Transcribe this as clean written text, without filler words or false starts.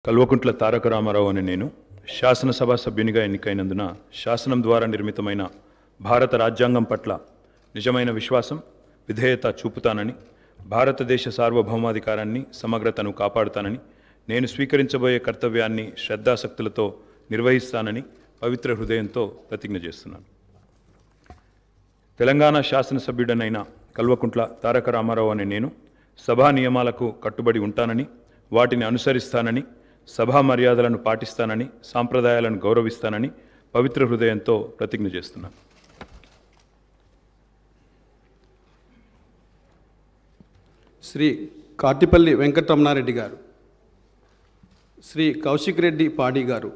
కల్వకుంట్ల తారక రామారావు అనే నేను శాసనసభ సభ్యునిగా ఎన్నికైనందున శాసనం ద్వారా నిర్మితమైన భారత రాజ్యాంగం పట్ల నిజమైన విశ్వాసం, విధేయత చూపుతానని, భారతదేశ సార్వభౌమాధికారాన్ని, సమగ్రతను కాపాడుతానని, నేను స్వీకరించబోయే కర్తవ్యాన్ని శ్రద్ధాశక్తులతో నిర్వహిస్తానని పవిత్ర హృదయంతో ప్రతిజ్ఞ చేస్తున్నాను. తెలంగాణ శాసనసభ్యుడనైన కల్వకుంట్ల తారక రామారావు అనే నేను సభా నియమాలకు కట్టుబడి ఉంటానని, వాటిని అనుసరిస్తానని, సభా మర్యాదలను పాటిస్తానని, సాంప్రదాయాలను గౌరవిస్తానని పవిత్ర హృదయంతో ప్రతిజ్ఞ చేస్తున్నాను. శ్రీ కార్తిపల్లి వెంకటరమణారెడ్డి గారు, శ్రీ కౌశిక్ రెడ్డి పాడి గారు,